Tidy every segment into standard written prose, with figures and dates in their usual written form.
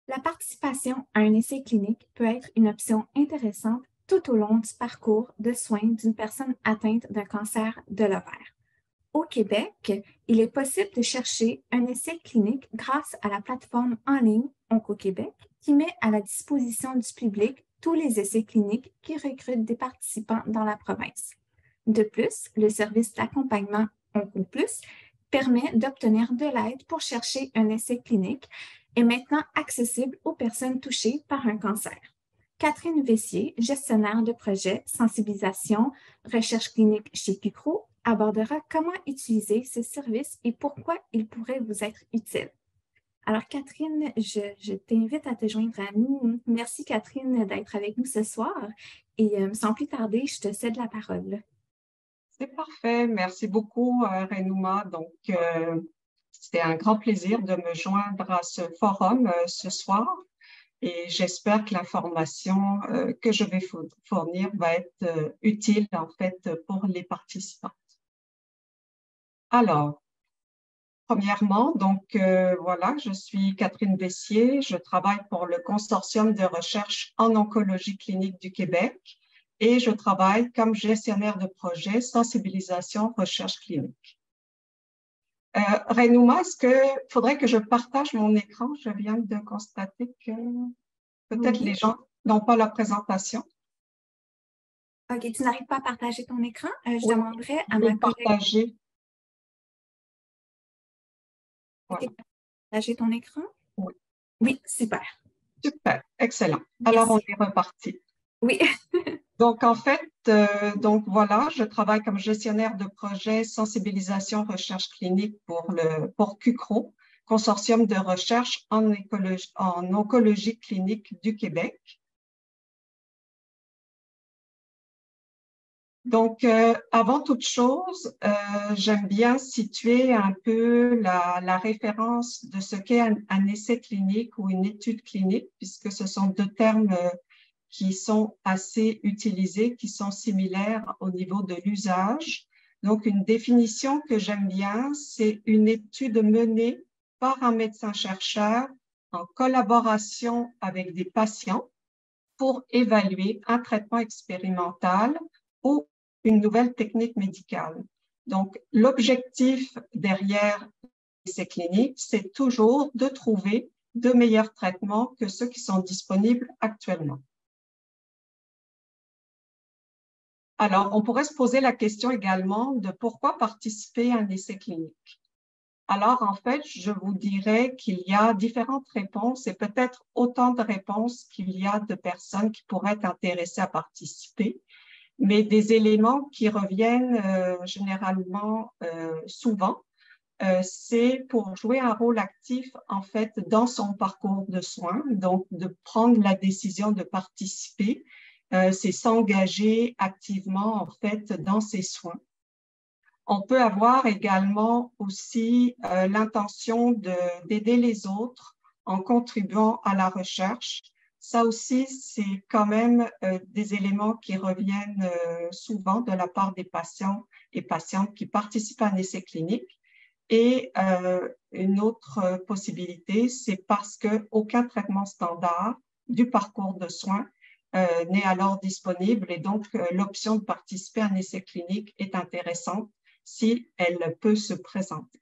La participation à un essai clinique peut être une option intéressante tout au long du parcours de soins d'une personne atteinte d'un cancer de l'ovaire. Au Québec, il est possible de chercher un essai clinique grâce à la plateforme en ligne OncoQuébec qui met à la disposition du public tous les essais cliniques qui recrutent des participants dans la province. De plus, le service d'accompagnement OncoPlus permet d'obtenir de l'aide pour chercher un essai clinique est maintenant accessible aux personnes touchées par un cancer. Catherine Vessier, gestionnaire de projet sensibilisation, recherche clinique chez Cucro, abordera comment utiliser ce service et pourquoi il pourrait vous être utile. Alors, Catherine, je t'invite à te joindre à nous. Merci, Catherine, d'être avec nous ce soir. Et sans plus tarder, je te cède la parole. C'est parfait. Merci beaucoup, Renouma. Donc, c'était un grand plaisir de me joindre à ce forum ce soir. Et j'espère que l'information que je vais fournir va être utile, en fait, pour les participants. Alors, premièrement, donc voilà, je suis Catherine Vessier. Je travaille pour le Consortium de recherche en oncologie clinique du Québec et je travaille comme gestionnaire de projet sensibilisation recherche clinique. Renouma, est-ce qu'il faudrait que je partage mon écran? Je viens de constater que peut-être les gens n'ont pas la présentation. OK, tu n'arrives pas à partager ton écran? Je Oui, demanderais à je vais ma collègue partager. de Voilà. partager ton écran. Oui. Oui, super. Super, excellent. Alors, on Merci. est reparti. Oui. Donc, en fait, donc voilà, je travaille comme gestionnaire de projet sensibilisation recherche clinique pour CUCRO, Consortium de recherche en oncologie clinique du Québec. Donc, avant toute chose, j'aime bien situer un peu la référence de ce qu'est un essai clinique ou une étude clinique, puisque ce sont deux termes qui sont assez utilisés, qui sont similaires au niveau de l'usage. Donc, une définition que j'aime bien, c'est une étude menée par un médecin-chercheur en collaboration avec des patients pour évaluer un traitement expérimental ou une nouvelle technique médicale. Donc, l'objectif derrière ces cliniques, c'est toujours de trouver de meilleurs traitements que ceux qui sont disponibles actuellement. Alors, on pourrait se poser la question également de pourquoi participer à un essai clinique. Alors, en fait, je vous dirais qu'il y a différentes réponses et peut-être autant de réponses qu'il y a de personnes qui pourraient être intéressées à participer, mais des éléments qui reviennent généralement souvent, c'est pour jouer un rôle actif, en fait, dans son parcours de soins, donc de prendre la décision de participer, c'est s'engager activement, en fait, dans ses soins. On peut avoir également aussi l'intention d'aider les autres en contribuant à la recherche. Ça aussi, c'est quand même des éléments qui reviennent souvent de la part des patients et patientes qui participent à un essai clinique. Et une autre possibilité, c'est parce qu'aucun traitement standard du parcours de soins n'est alors disponible et donc l'option de participer à un essai clinique est intéressante si elle peut se présenter.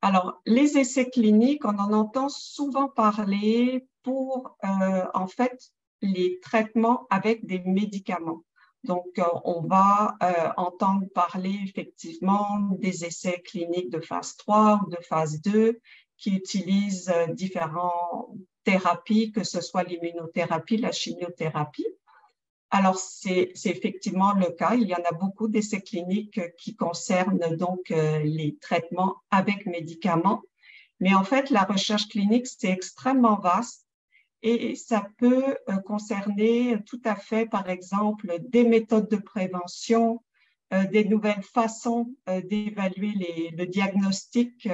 Alors, les essais cliniques, on en entend souvent parler pour, en fait, les traitements avec des médicaments. Donc, on va entendre parler effectivement des essais cliniques de phase 3 ou de phase 2 qui utilisent différentes thérapies, que ce soit l'immunothérapie, la chimiothérapie. Alors, c'est effectivement le cas. Il y en a beaucoup d'essais cliniques qui concernent donc les traitements avec médicaments. Mais en fait, la recherche clinique, c'est extrêmement vaste et ça peut concerner tout à fait, par exemple, des méthodes de prévention, des nouvelles façons d'évaluer le diagnostic,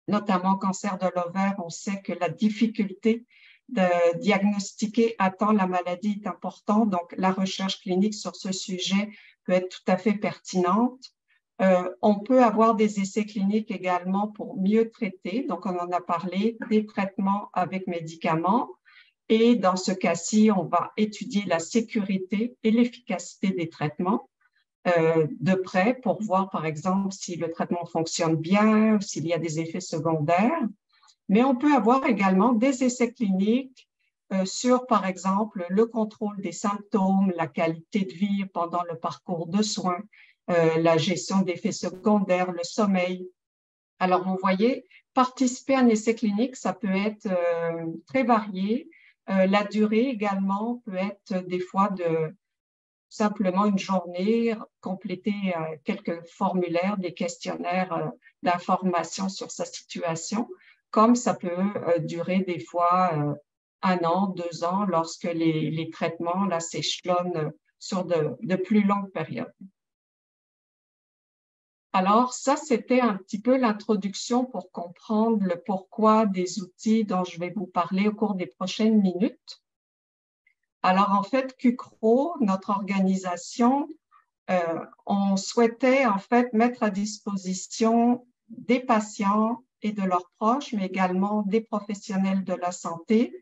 notamment cancer de l'ovaire. On sait que la difficulté de diagnostiquer à temps la maladie est importante, donc la recherche clinique sur ce sujet peut être tout à fait pertinente. On peut avoir des essais cliniques également pour mieux traiter. Donc, on en a parlé, des traitements avec médicaments. Et dans ce cas-ci, on va étudier la sécurité et l'efficacité des traitements de près pour voir, par exemple, si le traitement fonctionne bien, s'il y a des effets secondaires. Mais on peut avoir également des essais cliniques sur, par exemple, le contrôle des symptômes, la qualité de vie pendant le parcours de soins, la gestion d'effets secondaires, le sommeil. Alors, vous voyez, participer à un essai clinique, ça peut être très varié. La durée également peut être des fois de simplement une journée, compléter quelques formulaires, des questionnaires d'information sur sa situation, comme ça peut durer des fois 1 an, 2 ans, lorsque les traitements s'échelonnent sur de plus longues périodes. Alors, ça, c'était un petit peu l'introduction pour comprendre le pourquoi des outils dont je vais vous parler au cours des prochaines minutes. Alors, en fait, QCRO, notre organisation, on souhaitait en fait mettre à disposition des patients et de leurs proches, mais également des professionnels de la santé.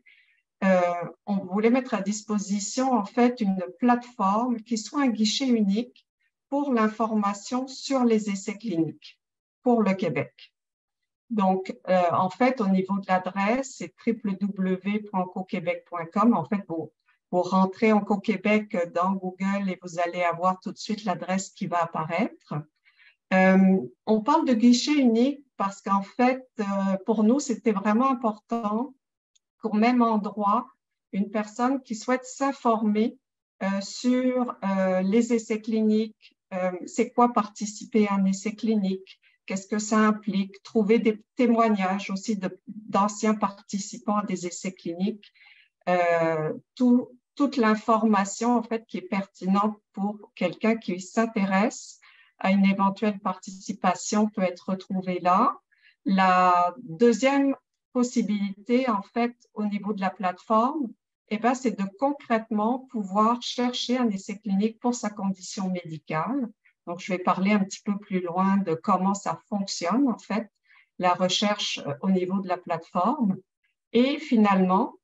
On voulait mettre à disposition en fait une plateforme qui soit un guichet unique pour l'information sur les essais cliniques pour le Québec. Donc, en fait, au niveau de l'adresse, c'est www.oncoquebec.com. En fait, vous rentrez Onco-Québec dans Google et vous allez avoir tout de suite l'adresse qui va apparaître. On parle de guichet unique parce qu'en fait, pour nous, c'était vraiment important qu'au même endroit, une personne qui souhaite s'informer sur les essais cliniques, c'est quoi participer à un essai clinique, qu'est-ce que ça implique, trouver des témoignages aussi d'anciens participants à des essais cliniques, toute l'information en fait qui est pertinente pour quelqu'un qui s'intéresse à une éventuelle participation peut être retrouvée là. La deuxième possibilité en fait au niveau de la plateforme, c'est de concrètement pouvoir chercher un essai clinique pour sa condition médicale. Donc, je vais parler un petit peu plus loin de comment ça fonctionne en fait, la recherche au niveau de la plateforme. Et finalement,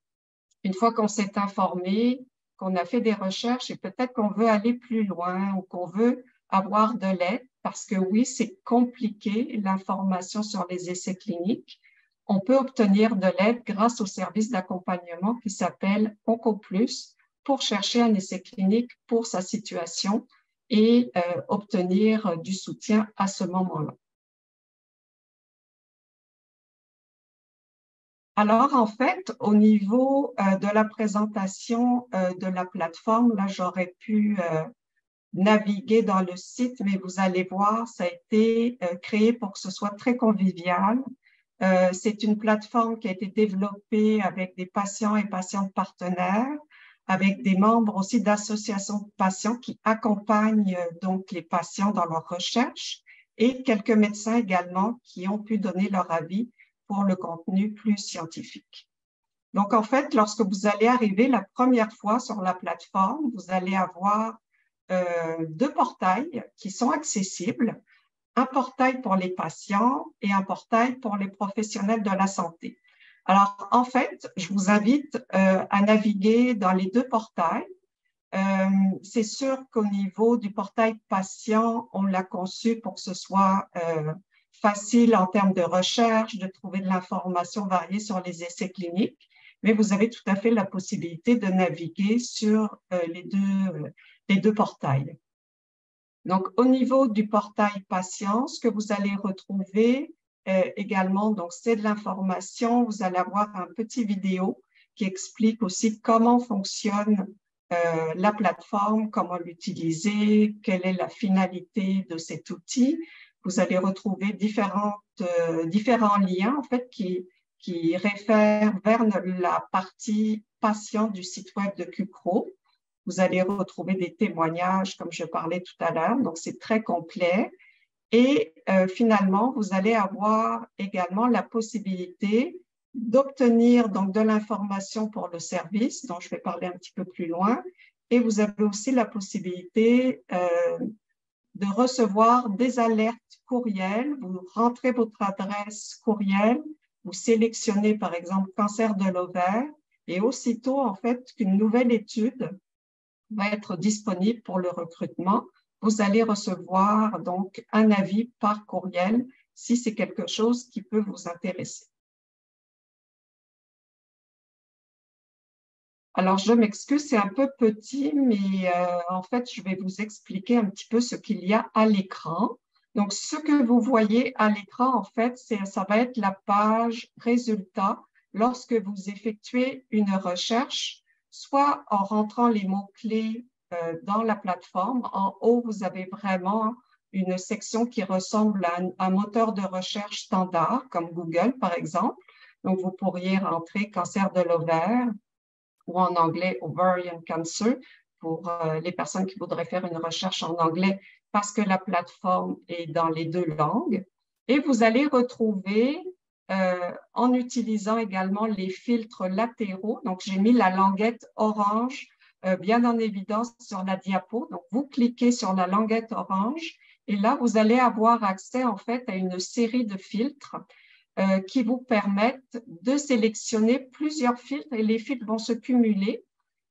une fois qu'on s'est informé, qu'on a fait des recherches et peut-être qu'on veut aller plus loin ou qu'on veut avoir de l'aide, parce que oui, c'est compliqué l'information sur les essais cliniques, on peut obtenir de l'aide grâce au service d'accompagnement qui s'appelle OncoPlus pour chercher un essai clinique pour sa situation et obtenir du soutien à ce moment-là. Alors, en fait, au niveau de la présentation de la plateforme, là, j'aurais pu naviguer dans le site, mais vous allez voir, ça a été créé pour que ce soit très convivial. C'est une plateforme qui a été développée avec des patients et patientes partenaires, avec des membres aussi d'associations de patients qui accompagnent donc les patients dans leur recherche et quelques médecins également qui ont pu donner leur avis pour le contenu plus scientifique. Donc, en fait, lorsque vous allez arriver la première fois sur la plateforme, vous allez avoir 2 portails qui sont accessibles, un portail pour les patients et un portail pour les professionnels de la santé. Alors, en fait, je vous invite à naviguer dans les 2 portails. C'est sûr qu'au niveau du portail patient, on l'a conçu pour que ce soit facile en termes de recherche, de trouver de l'information variée sur les essais cliniques, mais vous avez tout à fait la possibilité de naviguer sur les deux portails. Donc, au niveau du portail patient, ce que vous allez retrouver également, donc c'est de l'information. Vous allez avoir un petit vidéo qui explique aussi comment fonctionne la plateforme, comment l'utiliser, quelle est la finalité de cet outil. Vous allez retrouver différents liens en fait qui réfèrent vers la partie patient du site web de QCRO. Vous allez retrouver des témoignages, comme je parlais tout à l'heure, donc c'est très complet. Et finalement, vous allez avoir également la possibilité d'obtenir donc de l'information pour le service, dont je vais parler un petit peu plus loin. Et vous avez aussi la possibilité de recevoir des alertes courriels. Vous rentrez votre adresse courriel, vous sélectionnez par exemple cancer de l'ovaire et aussitôt en fait qu'une nouvelle étude va être disponible pour le recrutement, vous allez recevoir donc un avis par courriel si c'est quelque chose qui peut vous intéresser. Alors, je m'excuse, c'est un peu petit, mais en fait, je vais vous expliquer un petit peu ce qu'il y a à l'écran. Donc, ce que vous voyez à l'écran, en fait, ça va être la page résultat lorsque vous effectuez une recherche, soit en rentrant les mots-clés dans la plateforme. En haut, vous avez vraiment une section qui ressemble à un moteur de recherche standard, comme Google, par exemple. Donc, vous pourriez rentrer cancer de l'ovaire, ou en anglais ovarian cancer, pour les personnes qui voudraient faire une recherche en anglais parce que la plateforme est dans les deux langues. Et vous allez retrouver, en utilisant également les filtres latéraux, donc j'ai mis la languette orange bien en évidence sur la diapo. Donc vous cliquez sur la languette orange et là vous allez avoir accès en fait à une série de filtres qui vous permettent de sélectionner plusieurs filtres et les filtres vont se cumuler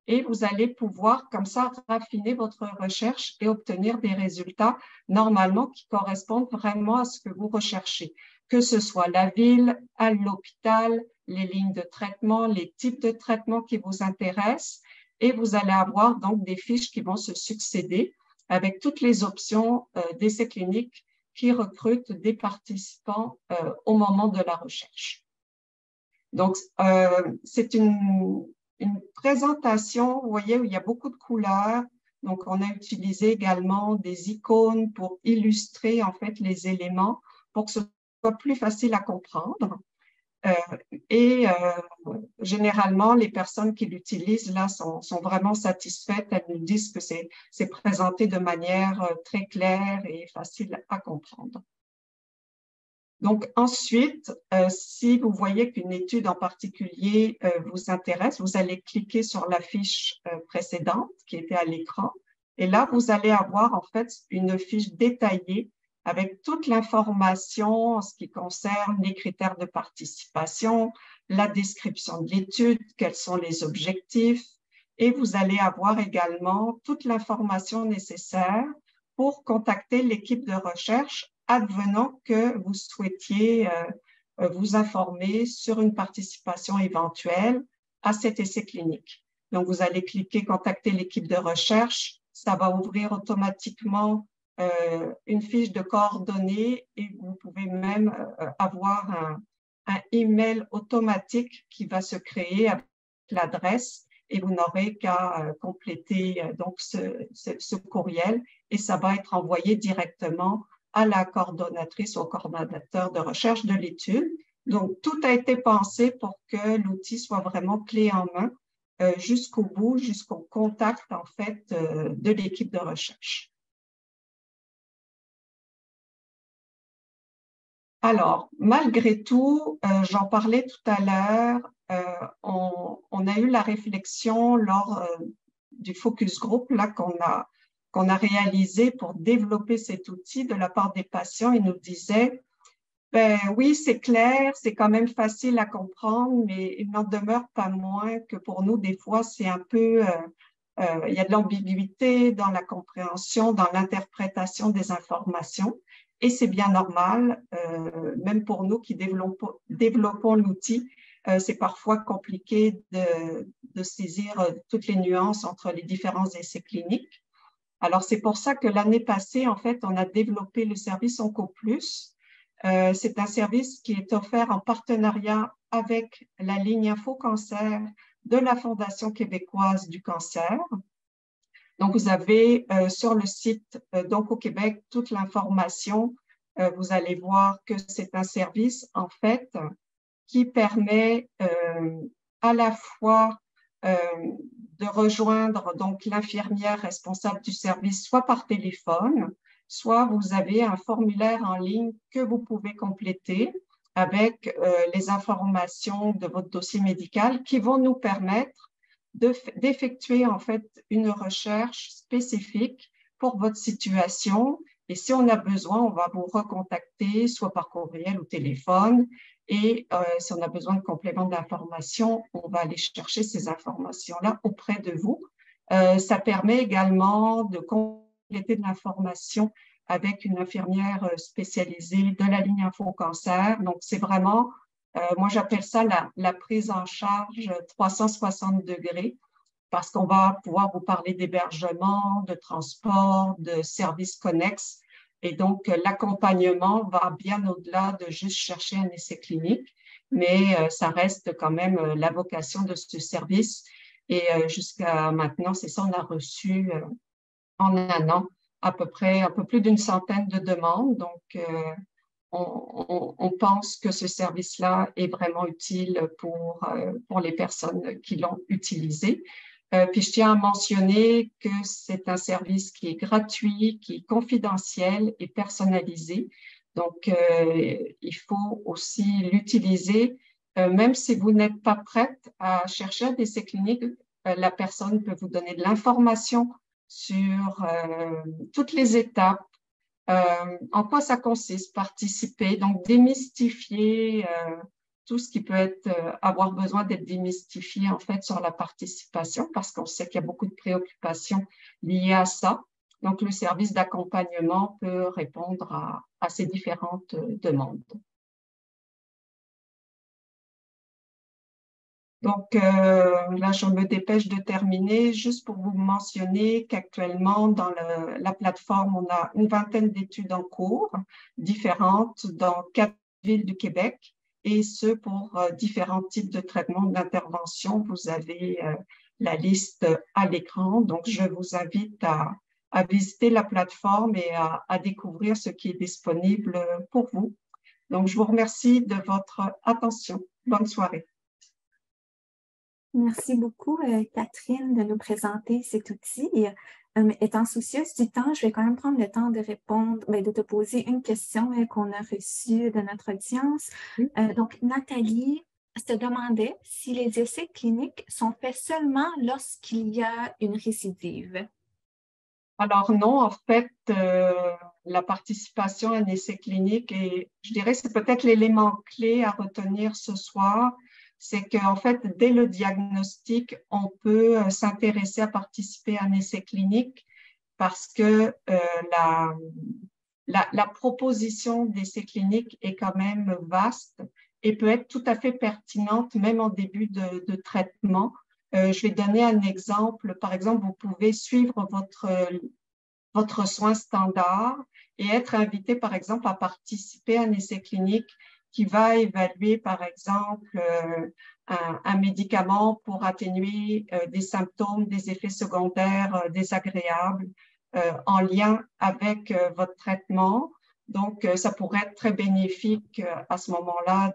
et vous allez pouvoir comme ça raffiner votre recherche et obtenir des résultats normalement qui correspondent vraiment à ce que vous recherchez, que ce soit la ville, à l'hôpital, les lignes de traitement, les types de traitements qui vous intéressent et vous allez avoir donc des fiches qui vont se succéder avec toutes les options d'essais cliniques qui recrutent des participants au moment de la recherche. Donc, c'est une présentation, vous voyez, où il y a beaucoup de couleurs. Donc, on a utilisé également des icônes pour illustrer en fait les éléments pour que ce soit plus facile à comprendre. Généralement, les personnes qui l'utilisent là sont vraiment satisfaites. Elles nous disent que c'est présenté de manière très claire et facile à comprendre. Donc ensuite, si vous voyez qu'une étude en particulier vous intéresse, vous allez cliquer sur la fiche précédente qui était à l'écran. Et là, vous allez avoir en fait une fiche détaillée avec toute l'information en ce qui concerne les critères de participation, la description de l'étude, quels sont les objectifs, et vous allez avoir également toute l'information nécessaire pour contacter l'équipe de recherche advenant que vous souhaitiez vous informer sur une participation éventuelle à cet essai clinique. Donc, vous allez cliquer « Contacter l'équipe de recherche ». Ça va ouvrir automatiquement une fiche de coordonnées et vous pouvez même avoir un email automatique qui va se créer avec l'adresse et vous n'aurez qu'à compléter donc ce courriel et ça va être envoyé directement à la coordonnatrice ou au coordonnateur de recherche de l'étude. Donc, tout a été pensé pour que l'outil soit vraiment clé en main jusqu'au bout, jusqu'au contact en fait de l'équipe de recherche. Alors, malgré tout, j'en parlais tout à l'heure, on a eu la réflexion lors du focus group là qu'on a réalisé pour développer cet outil de la part des patients. Ils nous disaient, ben oui, c'est clair, c'est quand même facile à comprendre, mais il n'en demeure pas moins que pour nous, des fois, c'est un peu, il y a de l'ambiguïté dans la compréhension, dans l'interprétation des informations. Et c'est bien normal, même pour nous qui développons l'outil, c'est parfois compliqué de saisir toutes les nuances entre les différents essais cliniques. Alors, c'est pour ça que l'année passée, en fait, on a développé le service OncoPlus. C'est un service qui est offert en partenariat avec la ligne Info Cancer de la Fondation québécoise du cancer. Donc, vous avez sur le site d'Onco-Québec toute l'information. Vous allez voir que c'est un service, en fait, qui permet à la fois de rejoindre donc l'infirmière responsable du service, soit par téléphone, soit vous avez un formulaire en ligne que vous pouvez compléter avec les informations de votre dossier médical qui vont nous permettre d'effectuer en fait une recherche spécifique pour votre situation Et si on a besoin, on va vous recontacter, soit par courriel ou téléphone. Et si on a besoin de compléments d'information, on va aller chercher ces informations-là auprès de vous. Ça permet également de compléter de l'information avec une infirmière spécialisée de la ligne Info Cancer. Donc, c'est vraiment, moi j'appelle ça la prise en charge 360 degrés, parce qu'on va pouvoir vous parler d'hébergement, de transport, de services connexes. Et donc, l'accompagnement va bien au-delà de juste chercher un essai clinique, mais ça reste quand même la vocation de ce service. Et jusqu'à maintenant, c'est ça, on a reçu en un an à peu près un peu plus d'une centaine de demandes. Donc, on pense que ce service-là est vraiment utile pour les personnes qui l'ont utilisé. Puis je tiens à mentionner que c'est un service qui est gratuit, qui est confidentiel et personnalisé. Donc, il faut aussi l'utiliser. Même si vous n'êtes pas prête à chercher un essai clinique, la personne peut vous donner de l'information sur toutes les étapes, en quoi ça consiste, participer, donc démystifier tout ce qui peut être, avoir besoin d'être démystifié en fait sur la participation, parce qu'on sait qu'il y a beaucoup de préoccupations liées à ça. Donc, le service d'accompagnement peut répondre à ces différentes demandes. Donc, là, je me dépêche de terminer juste pour vous mentionner qu'actuellement, dans la plateforme, on a une vingtaine d'études en cours différentes dans 4 villes du Québec, et ce pour différents types de traitements d'intervention. Vous avez la liste à l'écran. Donc, je vous invite à visiter la plateforme et à découvrir ce qui est disponible pour vous. Donc, je vous remercie de votre attention. Bonne soirée. Merci beaucoup, Catherine, de nous présenter cet outil. Et, étant soucieuse du temps, je vais quand même prendre le temps de répondre, de te poser une question qu'on a reçue de notre audience. Donc, Nathalie se demandait si les essais cliniques sont faits seulement lorsqu'il y a une récidive. Alors non, en fait, la participation à un essai clinique, et je dirais c'est peut-être l'élément clé à retenir ce soir, c'est qu'en fait, dès le diagnostic, on peut s'intéresser à participer à un essai clinique parce que la proposition d'essai clinique est quand même vaste et peut être tout à fait pertinente même en début de traitement. Je vais donner un exemple. Par exemple, vous pouvez suivre votre soin standard et être invité, par exemple, à participer à un essai clinique qui va évaluer, par exemple, un médicament pour atténuer des symptômes, des effets secondaires désagréables en lien avec votre traitement. Donc, ça pourrait être très bénéfique à ce moment-là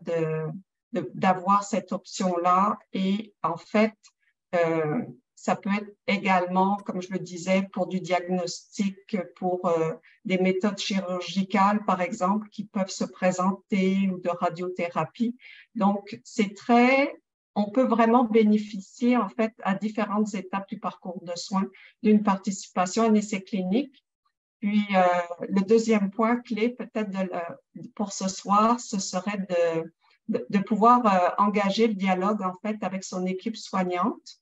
d'avoir cette option-là. Et en fait, ça peut être également, comme je le disais, pour du diagnostic, pour des méthodes chirurgicales, par exemple, qui peuvent se présenter, ou de radiothérapie. Donc, on peut vraiment bénéficier, en fait, à différentes étapes du parcours de soins d'une participation à un essai clinique. Puis, le deuxième point clé, peut-être pour ce soir, ce serait de pouvoir engager le dialogue, en fait, avec son équipe soignante.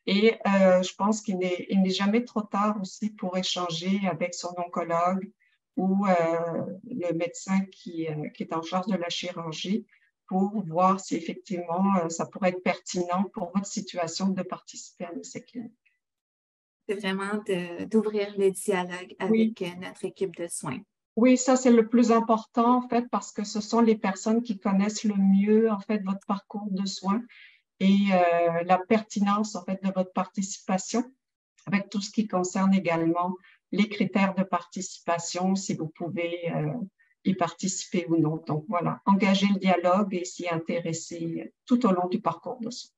Et je pense qu'il n'est jamais trop tard aussi pour échanger avec son oncologue ou le médecin qui est en charge de la chirurgie pour voir si effectivement ça pourrait être pertinent pour votre situation de participer à un essai clinique. C'est vraiment d'ouvrir le dialogue avec notre équipe de soins. Oui, ça c'est le plus important en fait parce que ce sont les personnes qui connaissent le mieux en fait votre parcours de soins et la pertinence en fait de votre participation avec tout ce qui concerne également les critères de participation, si vous pouvez y participer ou non. Donc voilà, engager le dialogue et s'y intéresser tout au long du parcours de soins.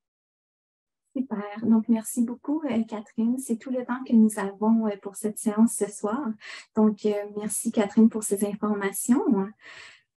Super. Donc, merci beaucoup, Catherine. C'est tout le temps que nous avons pour cette séance ce soir. Donc, merci, Catherine, pour ces informations.